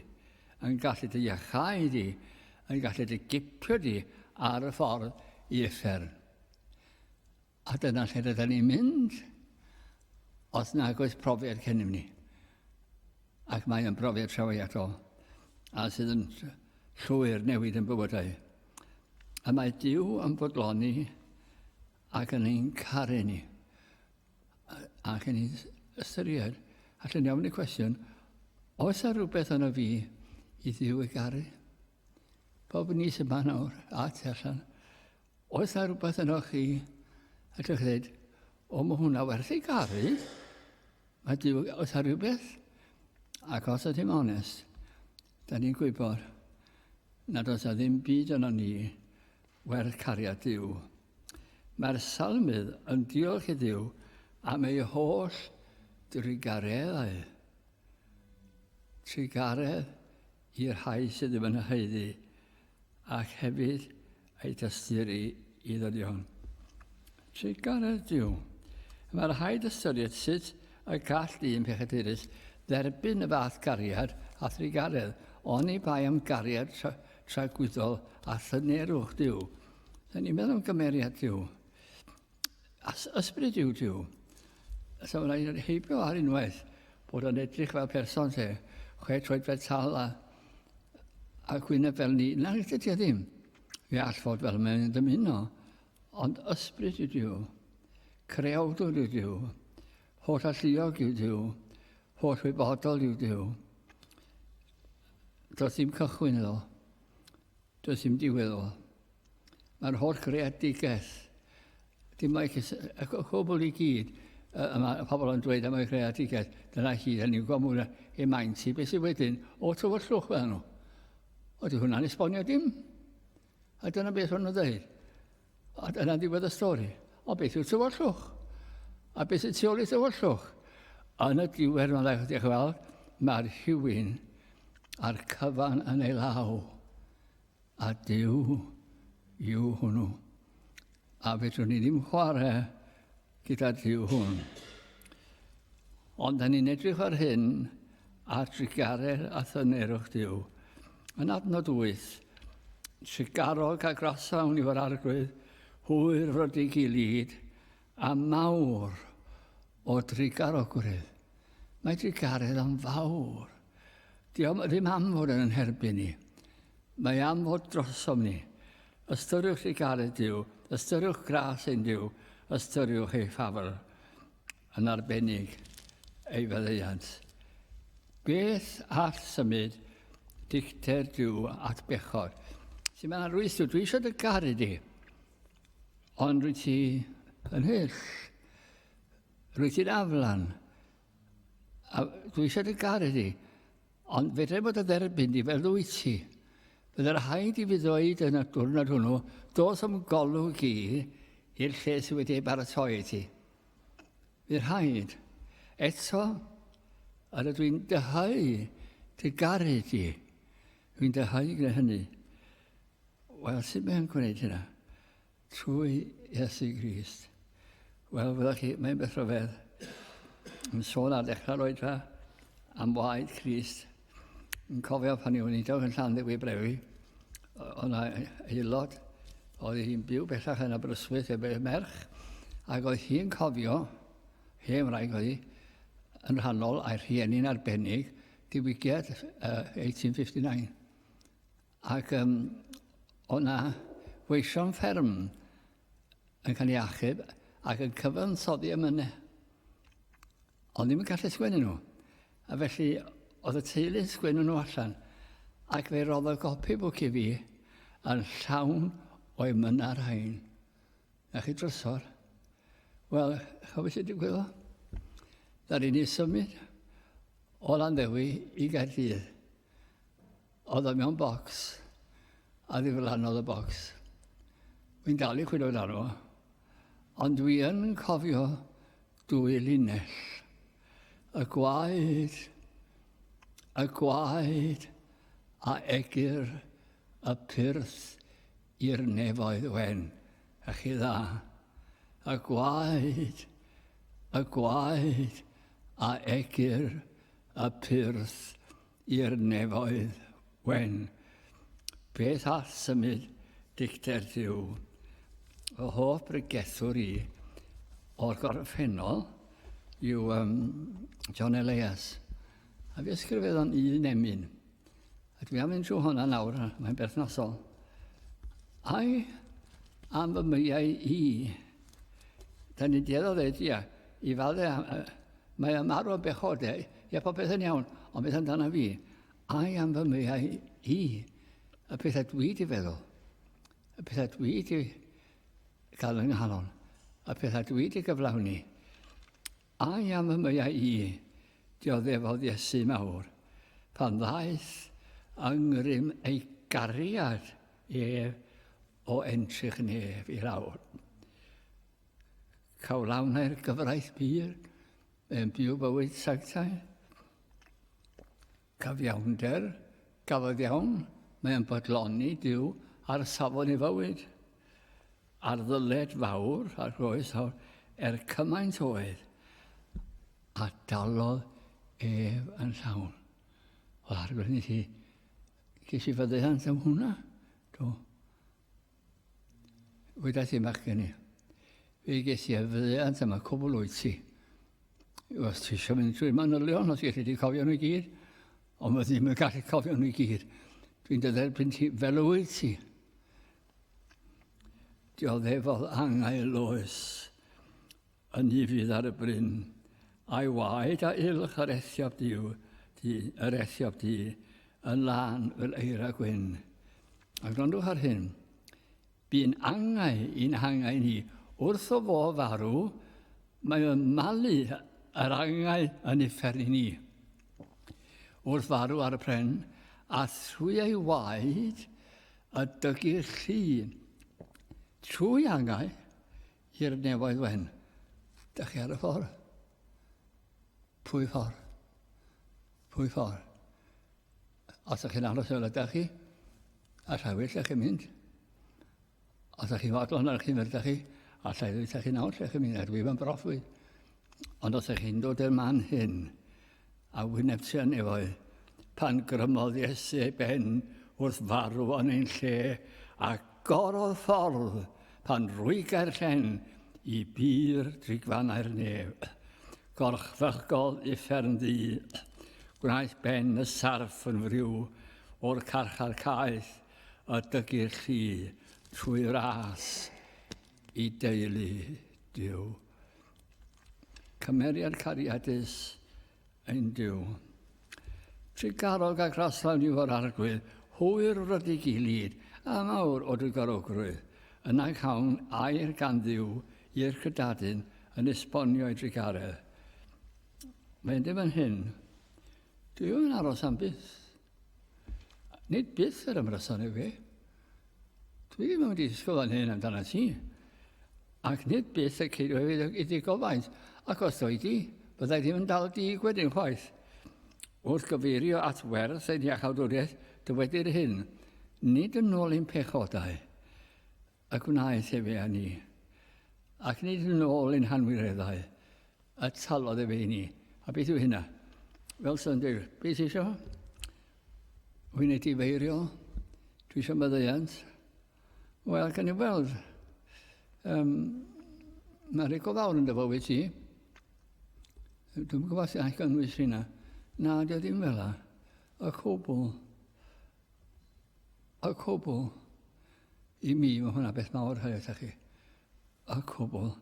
yn gallu dy iachau di, yn gallu dy gipio di ar y ffordd i uffern. A dyna lle rydyn ni'n mynd os nag oes profiad cyn ni. Ac mae yn brofiad trawiadol a sydd yn llwyr newid yn bywydau. A mae Duw yn bodloni ac yn ein caru ni. Ac yn ei ystyried, allan iawn i cwestiwn, oes yna rhywbeth yna fi i Dduw ei garu? Bob ni sy'n ma nawr, a tu allan, oes yna rhywbeth yna chi, a dwi'n dweud, o mae hwnna werth ei garu? Mae Duw, oes yna rhywbeth? Ac os ydym onest, da ni'n gwybod nad oes yna ddim byd yna ni werth cariad Duw. Mae'r salmydd yn diolch i Dduw am ei holl drigareddau. Trigaredd i'r rhai sydd ddim yn haeddu ac hefyd ei dysturi i ddodion. Trigaredd Duw. Mae'r rhaid ystyried sut y gall un pechadurus dderbyn y fath gariad a thrigaredd, oni bai am gariad tragwyddol a thynerwch Duw. Da ni'n meddwl am gymeriad Duw. Ysbryd Duw. So mae'n heibio ar unwaith bod yn edrych fel person lle, chwe troed fetal a gwyneb fel ni. Na, dydy o ddim. Fi all fod fel mae'n dymuno. Ond ysbryd Duw, creawdwr Duw, holl alluog Duw, holl wybodol Duw. Does ddim cychwyn iddo. Does ddim diwedd o. Mae'r holl greadigaeth. Dim mae y cwbl i gyd. Mae pobl yn dweud am y greadigaeth. Dyna chi, da ni'n gwybod ei maint i. Beth sydd wedyn? O tywyllwch fel nhw. O, di hwnna'n esbonio dim. A dyna beth hwnnw'n dweud. A dyna ddiwedd y stori. O, beth yw tywyllwch? A beth yw tu ôl i tywyllwch? Yn y diwedd, mae'n dweud, diolch fel, mae'r rhywun a'r cyfan yn ei law. A Duw yw hwnnw. A fedrwn ni ddim chwarae gyda Duw hwn. Ond da ni'n edrych ar hyn a trigaredd a thynerwch Duw. Yn adnod 8, trigarog a grasawn i fod arglwydd, hwyr fod ei gilydd, a mawr o drigarogrwydd. Mae trigaredd yn fawr. Ddim am fod yn herbyn ni. Mae am fod drosom ni. Ystyriwch trigaredd Duw, ystyriwch gras ein Duw, ystyriwch ei ffafr yn arbennig ei feddeiant. Beth all symud dicter Duw at bechod? Sy'n mae'n arwys Duw, dwi eisiau dy garu di, ond rwy ti yn hyll, rwy ti'n aflan, a dwi eisiau dy garu di, ond fedrai bod y dderbyn di fel wyt ti. Byddai'r rhaid i fi ddweud yn y diwrnod hwnnw, dos am golwg i i'r lle sydd wedi baratoi ti. Byddai'r rhaid. Eto, ar ydw i'n dyhau dy garu ti. Dwi'n dyhau gyda hynny. Wel, sut mae'n gwneud hynna? Trwy Iesu Grist. Wel, fyddwch chi, mae'n beth rhyfedd. Yn sôn ar dechrau'r oedfa am waed Crist. Yn cofio pan i'n idag yn Llanddewi Brewi, o'na aelod, oedd hi'n byw bellach yn Aberystwyth efo merch, ac oedd hi'n cofio, hen wraig oedd hi, yn rhannol a'i rhieni'n arbennig, diwygiad 1859. Ac o'na weision fferm yn cael ei achub ac yn cyfansoddi amynau. Ond ddim yn gallu sgwennu nhw. A felly, oedd y teulu'n sgwennu nhw allan, ac fe roedd y gopi bwc i fi yn llawn o'i myna'r rhain. Na chi drysor. Wel, chofio sydd wedi gwybod? Ddaru ni symud o Llanddewi i Gaerdydd. Oedd o mewn bocs, a ddiflannodd y bocs. Wy'n dal i chwilio amdano, ond dwi yn cofio 2 linell. Y gwaed a egur y pyrth i'r nefoedd wen, a chi dda, y gwaed, a egur y pyrth i'r nefoedd wen. Beth a symud dicter diw, y hoff bregethwr i o'r gorffennol yw John Elias. A fi ysgrifennodd o'n un emyn. A dwi am mynd trwy hwnna nawr, mae'n berthnasol. Ai am fy myau i. Da ni'n dieddol dweud, i fadde, mae marw o bechodau, popeth yn iawn, ond beth amdano fi. Ai am fy myau i. Y pethau dwi wedi feddwl. Y pethau dwi wedi cael yng nghalon. Y pethau dwi wedi gyflawni. Ai am fy myau i. Dioddefodd Iesu mawr, pan ddaeth yng ei gariad o entrych nef i lawr. Cawlawnau'r gyfraith byr, yn byw bywyd sanctaidd. Cyfiawnder, gafodd iawn, mae'n bodloni Duw ar safon ei fywyd. Ar ddyled fawr, ar groes fawr, cymaint oedd, a dalodd ef yn llawn. Wel, ar gwrdd ni ti, ges i fyddeiant am hwnna, do. Wyda ti mach gen i. Fe ges i fyddeiant am y cwbl wyt ti. Os ti eisiau mynd trwy'r manylion, os ges i wedi cofio nhw i gyd, ond mae ddim yn gallu cofio nhw i gyd. Dwi'n dyderbyn ti fel wyt ti. Dioddefodd angau loes yn ifydd ar y bryn, a'i waed a ilch yr ethiop di, yn lan fel eira gwyn. A grondwch ar hyn, bu'n angau i'n hangau ni, wrth o fo farw, mae yn malu yr angau yn effern i ni. Wrth farw ar y pren, a thrwy ei waed, y dygir chi, trwy angau, i'r nefoedd wen. Dych chi ar y ffordd? Pwy ffordd? Pwy ffordd? Os ydych chi'n aros o'r ydych chi, a llawyd lle chi'n mynd. Os ydych chi'n fodlon ar chi'n ydych chi, a llawyd lle chi'n awr lle chi'n mynd. Dwi yn broffwyd. Ond os ydych chi'n dod i'r man hyn, a wyneb ti nefoedd, pan grymodd Iesu ei ben wrth farw yn ein lle, a gorodd ffordd pan rwyga'r llen i bir drigfannau'r nef. Gorchfygol uffern ddi, gwnaeth ben y sarff yn friw, o'r carchar caeth y dygir chi trwy ras i deulu Duw. Cymeriad cariadus ein Duw. Trigarog a graslawn i'w o'r arglwydd, hwyr rydw i gilydd, a mawr o drigorogrwydd, yna cawn air gan Dduw i'r cydadyn yn esbonio i drigaredd. Mae'n dim yn hyn, dwi yn aros am byth. Nid byth yr ymryson i fi. Dwi ddim yn disgwyl yn hyn amdano ti. Ac nid byth y ceidw i di gofaint, ac os oedi, byddai ddim yn dal di gwedyn chwaith. Wrth gyfeirio at werth ein iachawdwriaeth, dywedir hyn, nid yn ôl ein pechodau, y gwnaeth efe a ni, ac nid yn ôl ein hanwireddau, y talodd efe i ni. A beth yw hynna? Fel sy'n dweud, beth eisiau? Wy'n ei difeirio? Dwi eisiau myddeiant? Wel, gan i weld, mae rhaid fawr yn dyfo wyt ti. Dwi'n gwybod sy'n eich ganwys hynna. Na, dio ddim fel la. Y cwbl. I mi, mae hwnna beth mawr hynny ydych chi. Y cwbl.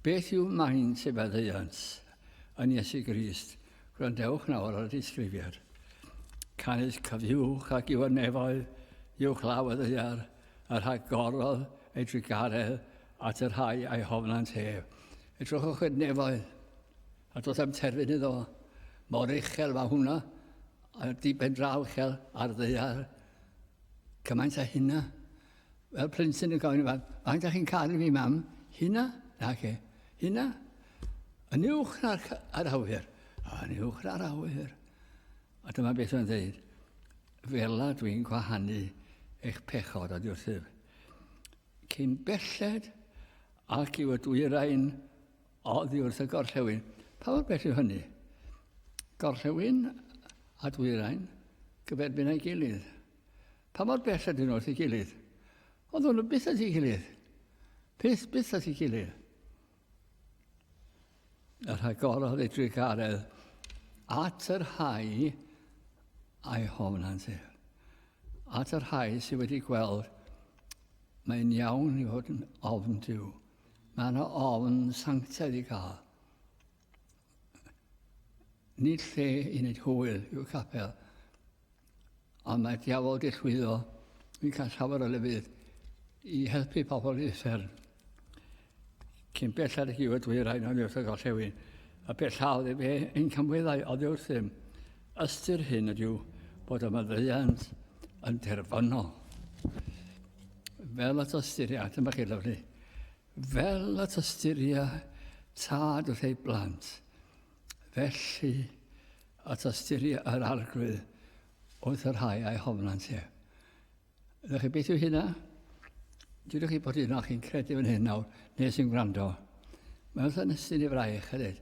Beth yw maen sefyddiant yn Iesu Grist? Gwrandewch nawr ar y disgrifiad. Canis cyfiwch ac yw y nefoedd, yw chlaw y ddeiar, yr rhag gorodd ei drigaredd at yr rhai a'i hofnant hef. Edrychwch y nefoedd, a doedd am terfyn iddo, mor uchel mae hwnna, a diben draw uchel ar ddeiar. Cymaint a hynna. Fel plentyn yn gofyn i fan, faint a'ch chi'n cael fi mam? Hynna? Na che. Hynna? Yn uwch na'r awyr. Yn uwch na'r awyr. A dyma beth o'n dweud. Fela dwi'n gwahanu eich pechod a diwrthyf. Cyn belled ac yw y dwyrain oddi wrth y gorllewin. Pa mor bell yw hynny? Gorllewin a dwyrain gyferbyn ei gilydd. Pa mor bell ydyn nhw wrth ei gilydd? Oedd nhw byth at ei gilydd. Byth at ei gilydd. Y rhagorodd ei drigaredd at yr hau a'i hofna'n sef. At yr hau sydd wedi gweld mae'n iawn i fod yn ofn Duw. Mae yna ofn sanctaidd i gael. Nid lle i wneud hwyl i'w capel, ond mae diafol di llwyddo i cael llawer o lefydd i helpu pobl i uffern. Cyn bellad y giwyd dwyrain o'n wrth y gorllewin, a bellawdd i fe ein cymwyddau oddi wrth ddim. Ystyr hyn ydyw bod y maddeuant yn derfynol. Fel at ystyriad, dyma chi lyflu, fel at ystyriad tad wrth ei blant, felly at ystyriad yr arglwydd wrth yr hau a'i hofna'n sef. Ydych chi beth yw hynna? Dydych chi bod yna chi'n credu fan hyn nawr, neu sy'n gwrando. Mae wrth yn ystyn i fraich a dweud,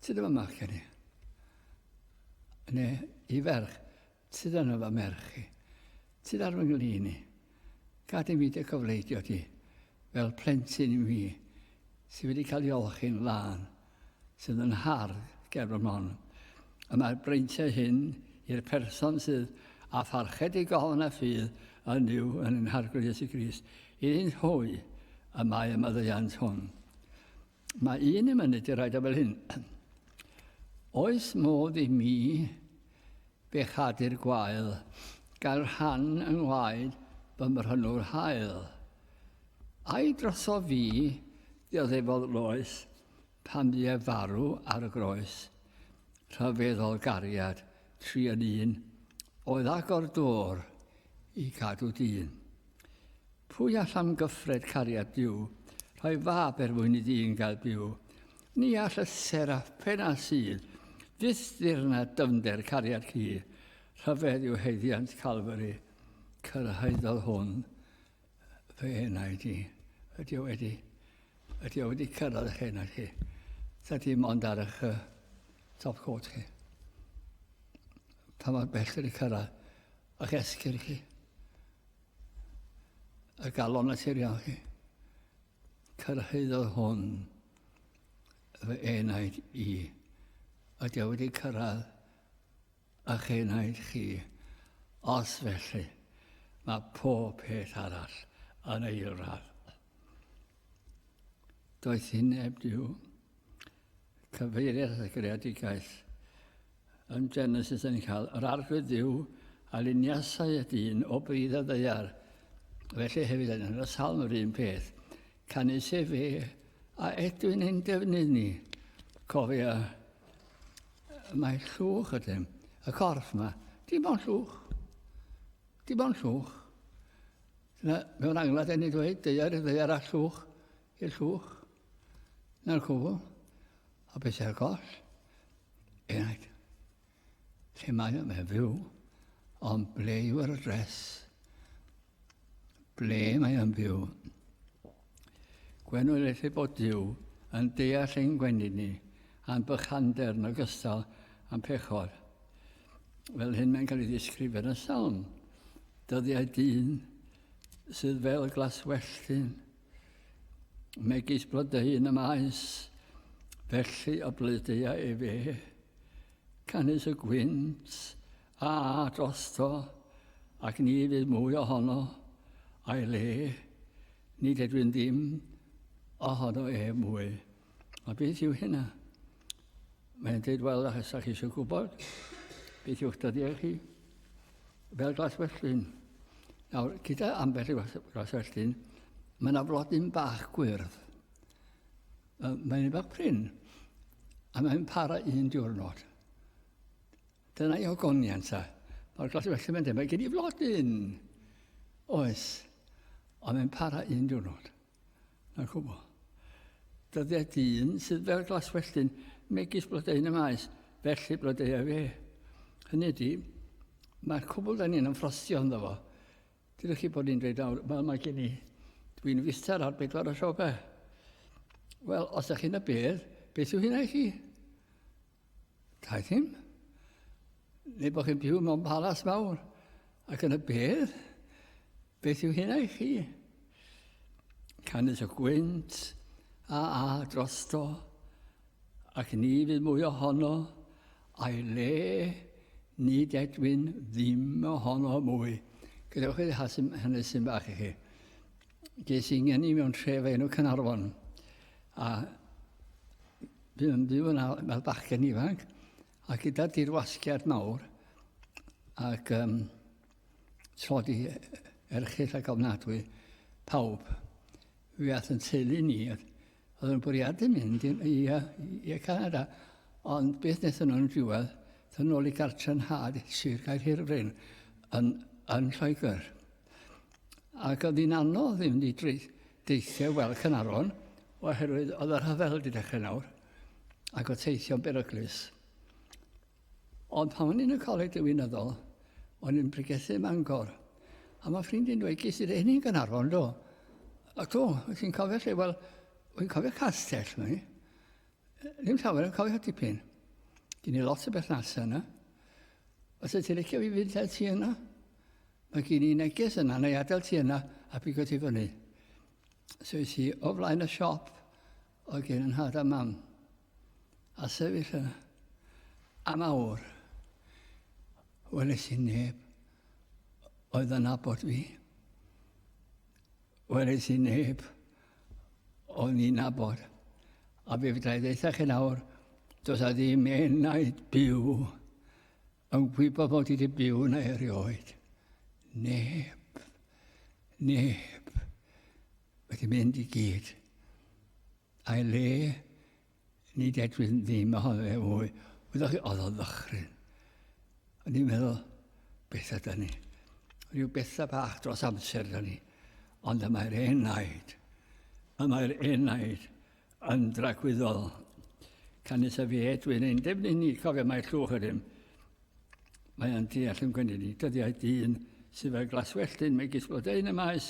ti ddim yma gen i. Neu i ferch, ti ddim yma merch chi. Ti dar fy nglyn i. Gad i mi dy cyfleidio ti, fel plentyn i mi, sydd wedi cael ei olchi'n lan, sydd yn hardd ger fy mron. A mae'r breintiau hyn i'r person sydd a pharched i gofn a ffydd yn yw yn ein harglwydd Iesu Grist, i ddyn hwy y mae y maddeuant hwn. Mae un yn mynd i rhaid o fel hyn. Oes modd i mi bechadu'r gwael, gael rhan yng ngwaed fy mrhynwr hael. Ai droso fi ddioddefodd loes pan bu e farw ar y groes, rhyfeddol gariad tri yn un, oedd agor dôr i gadw dyn. Pwy allan gyffred cariad diw, rhoi fab mwyn i dyn gael byw. Ni all y seraf pen a sydd, fydd ddirna dyfnder cariad ci, rhyfedd yw heiddiant Calvary, cyrhaeddodd hwn fy enaid i. Ydy o wedi cyrraedd eich enaid chi. Ta dim ond ar eich top coat chi. Pa mor bell wedi cyrraedd eich esgyr chi. Y galon naturiol chi. Cyrhaeddodd hwn fy enaid i. Ydy o wedi cyrraedd eich enaid chi. Os felly, mae pob peth arall yn ei radd. Doedd hi'n neb diw. Cyfeiriad y greadigaeth. Yn Genesis yn cael yr arglwydd diw a luniasau y dyn o bryd a ddeiar. Felly hefyd yn y salm yr un peth. Canu sef fe a edwyn ein defnydd ni. Cofia, mae llwch ydym. Y corff yma, dim ond llwch. Dim ond llwch. Mewn anglad enni dweud, deiar a llwch, i'r llwch. Na'r cwbl. A beth yw'r goll? Enaid. Lle mae yma fyw, ond ble yw yr adres? Ble mae yn fyw? Gwenwyr eich bod Duw yn deall ein gwenid ni a'n bychander yn ogystal a'n pechod. Fel hyn mae'n cael ei ddisgrifio yn y salm. Dyddiau dyn sydd fel glaswelltyn, megis blodau yn y maes, felly o blodau e fe, canys y gwynt a drosto, ac ni fydd mwy ohono a'i le, nid edwyn ddim ohono mwy. A beth yw hynna? Mae'n dweud, wel, achos chi eisiau gwybod, beth yw'ch dyddiau chi? Fel glaswelltyn. Nawr, gyda ambell i glaswelltyn, mae yna flodyn bach gwyrdd. Mae'n un bach pryn, a mae'n para un diwrnod. Dyna i ogoniant ta. Mae'r glaswelltyn mae'n dweud, mae gen i flodyn. Oes, ond mae'n para un diwrnod. Na'r cwbl. Dyddiau dyn sydd fel glaswelltyn, megis blodau yn y maes, felly blodau fe. Hynny ydy, Mae'r cwbl da ni'n ymffrostio ynddo fo. Dydych chi bod ni'n dweud nawr, wel mae gen i, dwi'n fister ar 4 o siopau. Wel, os ydych chi'n y beth yw hynna i chi? Taith ddim. Neu bod chi'n byw mewn palas mawr ac yn y beth yw hynna i chi? Canis o gwynt a drosto, ac ni fydd mwy ohono, a'i le ni dedwyn ddim ohono mwy. Gadewch chi hynny sy'n bach i chi. Ges i ngeni mewn tref enw Cynarfon, a bydd yn byw yna fel bachgen ifanc, a gyda dirwasgiad mawr, ac trodi erchill ac ofnadwy pawb. Fi ath yn teulu ni, oedd yn bwriadu mynd i Canada, ond beth wnaethon nhw'n diwedd, dyn nhw'n ôl i gartre'n had Sir Gaerhirfryn yn Lloegr. Ac oedd hi'n anodd i fynd i deithio wel Cynarfon, oherwydd oedd yr rhyfel wedi dechrau nawr, ac o teithio'n beryglus. Ond pan o'n i'n y coleg diwynyddol, o'n i'n pregethu Mangor, a mae ffrindi'n dweud, ges i'r enni'n Gynarfon, do? A do, wyt ti'n cofio lle? Wel, wy'n cofio castell, mai. Ddim llawer yn cofio dipyn. Gen i lot o berthnasau yna. Os ydych chi'n licio fi fynd ti yna, mae gen i neges yna, neu adael ti yna, a bigo ti fyny. So is i o flaen y siop, o gen yn had a mam. A sefyll yna. Am awr, weles i neb oedd yn abod fi. Weles i neb oedd ni'n nabod. A fe fydda i ddeitha chi nawr, does a ddim enaid byw yn gwybod bod i wedi byw na erioed. Neb wedi mynd i gyd. A'i le, ni dedwyn ddim ohono fe mwy. Wyddoch chi, oedd o ddychryn. O'n i'n meddwl, beth ydyn ni? Rhyw bethau bach dros amser ydyn ni. Ond yma'r enaid yn dragwyddol. Canis a fi Edwin ein defnydd ni, cofio mae'r llwch ydym. Mae yn deall yn gwneud ni. Dyddiau dyn sydd fel glaswelltyn, mae gys bod ein y maes,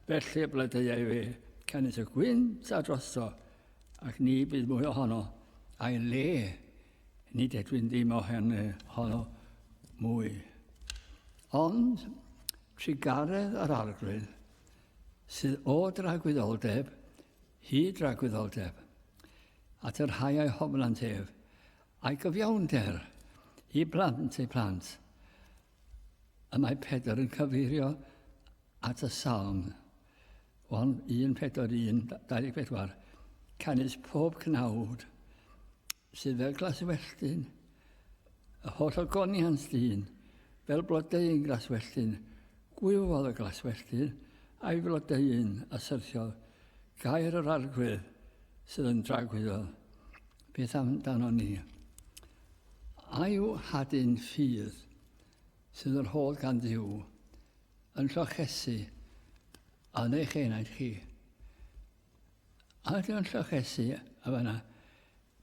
felly y blodau fe. Canis a gwynt a drosto, ac ni bydd mwy ohono. A'i le, ni dedwyn ddim ohono mwy. Ond, trigaredd yr arglwydd, sydd o dragwyddoldeb, hyd dragwyddoldeb, at yr rhai a'i hofnant ef, a'i gyfiawnder i blant eu plant, y mae Pedr yn cyfeirio at y Salm, 1:4, canis pob cnawd, sydd fel glaswelltyn, y holl ogoniant dyn, fel blodeu'n glaswelltyn, gwywodd y glaswelltyn, a'i flodeu'n a syrthiodd gair yr arglwydd sydd yn dragwyddol. Beth amdano ni? Aiw hadyn ffydd sydd yn holl gan Dduw yn llochesu yn eich enaid chi. A ydy'n llochesu a fanna,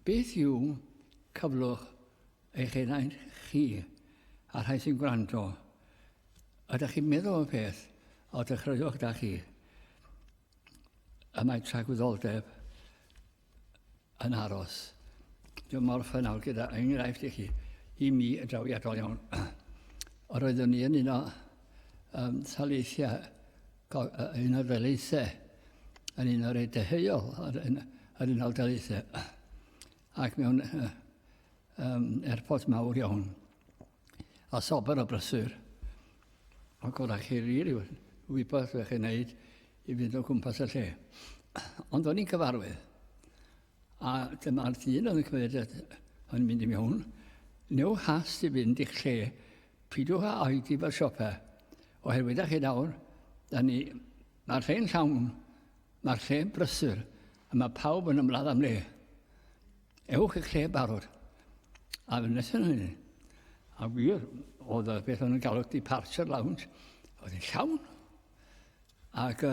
beth yw cyflwch eich enaid chi a rhai sy'n gwrando? Ydych chi'n meddwl o beth o dechreuwch da chi? Y mae tragwyddoldeb yn aros. Dwi'n mor ffynol gyda enghraifft i chi, i mi y drawiadol iawn. Yr oeddwn ni yn un o taleithiau, un o'r daleithau, yn un o'r deheuol, yn un o'r daleithau, ac mewn airport mawr iawn, a sober o brysur. Ac o'r chi rili wybod fe chi'n neud i fynd o gwmpas y lle. Ond o'n i'n cyfarwydd. A dyma'r dyn oedd yn cymryd yn mynd i mewn. Newch hast i fynd i'ch lle. Pidwch a oedi fel siopau. Oherwydd â chi nawr, mae'r lle'n llawn, mae'r lle'n brysur, a mae pawb yn ymladd am le. Ewch i'ch lle barod. A fe wnaethon hynny. A wir, oedd y beth o'n galw departure lounge, oedd yn llawn. Ac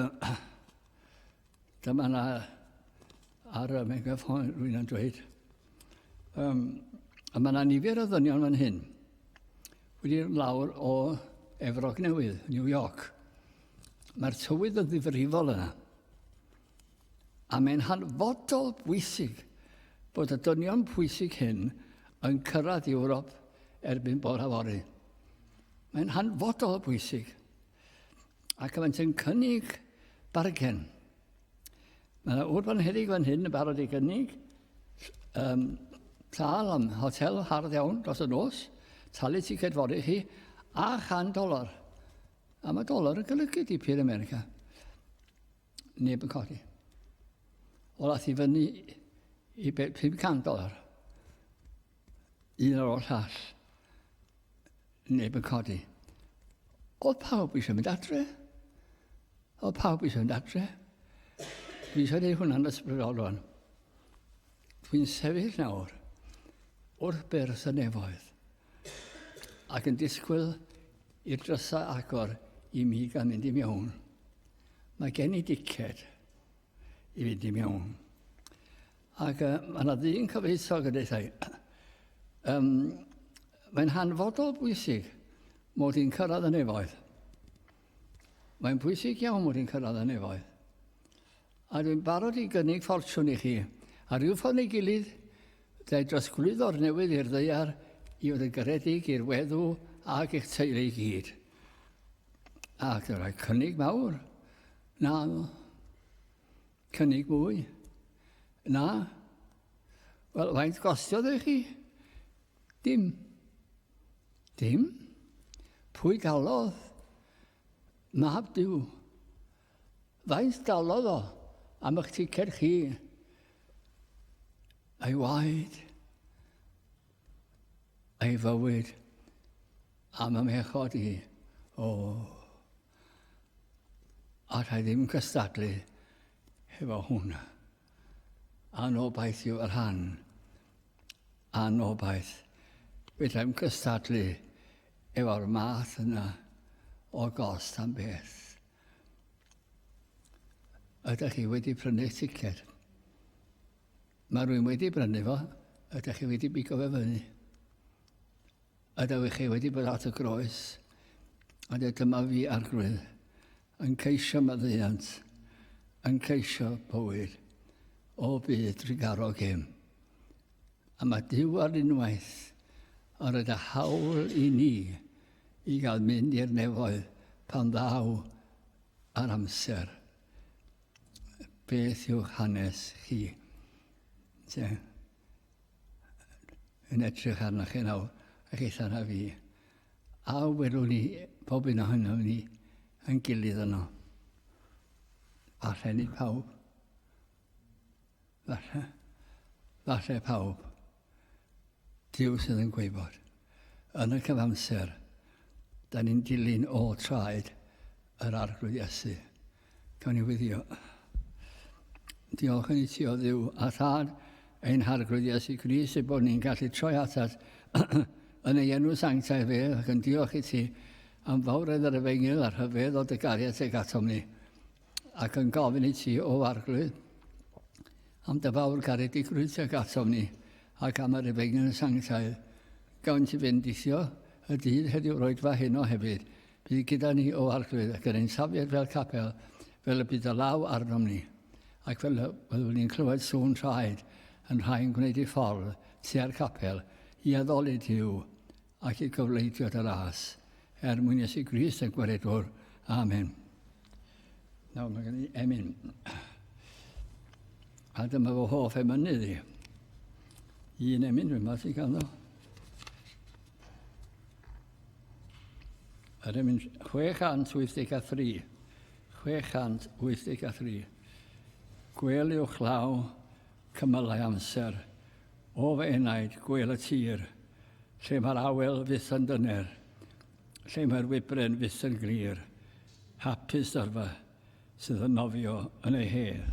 dyma yna ar y megaffon rwy'n yn dweud. A mae yna nifer o ddynion fan hyn wedi lawr o Efrog Newydd, New York. Mae'r tywydd yn ddifrifol yna. A mae'n hanfodol bwysig bod y dynion pwysig hyn yn cyrraedd Ewrop erbyn bore fory. Mae'n hanfodol bwysig. Ac mae'n sy'n cynnig bargen. Mae yna wrth fan hedig fan hyn yn barod i gynnig tal am hotel hardd iawn dros y nos, talu ticed fory chi, a $100. A mae dolar yn golygu dipyn America. Neb yn codi. O lath i fyny i $500. Un ar ôl llall. Neb yn codi. Oedd pawb eisiau mynd adre. Oedd pawb eisiau mynd adre. Fi eisiau gwneud hwnna'n ysbrydol rwan. Dwi'n sefyll nawr wrth bers y nefoedd ac yn disgwyl i'r drysau agor i mi gael mynd i mewn. Mae gen i diced i fynd i mewn. Ac mae yna ddyn cyfeithog yn dweud, mae'n hanfodol bwysig mod i'n cyrraedd y nefoedd. Mae'n bwysig iawn mod i'n cyrraedd y nefoedd. A dwi'n barod i gynnig ffortiwn i chi. A rhyw ffordd neu gilydd, dau drosglwyddo'r newydd i'r ddeiar i fod yn garedig i'r weddw ac eich teulu i gyd. Ac yn rhoi cynnig mawr. Na. Cynnig mwy. Na. Wel, faint gostiodd eich chi? Dim. Dim. Pwy galodd? Mab Duw. Faint galodd o am eich ticed chi? Ei waed, ei fywyd, am y mechod i. O. A rhaid ddim cystadlu efo hwnna. Anobaith yw yr han. Anobaith. Fydda'n cystadlu efo'r math yna o gost am beth. Ydych chi wedi prynu ticed? Mae rhywun wedi brynu fo, ydych chi wedi bigo fe fyny. Ydych chi wedi bod at y groes, a dyma fi arglwydd, yn ceisio maddeuant, yn ceisio bywyd, o byd drigarog hym. A mae Duw ar unwaith, ar y hawl i ni i gael mynd i'r nefoedd pan ddaw ar amser. Beth yw hanes chi? Yn edrych arna chi nawr, ac eith arna fi. A welwn ni, pob un ohono ni, yn gilydd yno. Falle nid pawb. Falle pawb. Duw sydd yn gweibod. Yn y cyfamser, da ni'n dilyn o traed yr arglwydd Iesu. Gawn ni wyddio. Diolch yn i ti o Dduw a thad ein harglwydd Iesu Grist i bod ni'n gallu troi atat yn ei enw sanctaidd fe ac yn diolch i ti am fawredd yr efengyl a'r hyfedd o dy gariad ag atom ni ac yn gofyn i ti o arglwydd am dy fawr garedigrwydd ag atom ni ac am yr efengyl sanctaidd gawn ti bendithio y dydd heddiw roedfa heno hefyd bydd gyda ni o arglwydd ac yn ein safiad fel capel fel y bydd y law arnom ni ac fel byddwn ni'n clywed sŵn traed yn rhaid gwneud ei ffordd tua'r capel i addoli Duw ac i gyfleidio dy ras. Mwyn Iesu Grist yn gweredwr. Amen. Nawr mae gen i emyn. A dyma fo hoff emynydd i. Un emyn dwi'n math i ganddo. Yr emyn 683. 683. Gwel i'w chlaw, cymylau amser, o fy enaid gwel y tir, lle mae'r awel fyth yn dyner, lle mae'r wybren fyth yn glir, hapus yrfa sydd yn nofio yn ei hedd.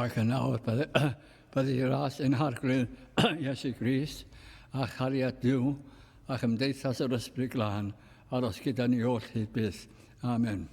ac yn nawr bydde i'r ras yn harglwydd Iesu Grist a chariad Dyw a chymdeithas yr ysbryd glân aros gyda ni oll hyd byth. Amen.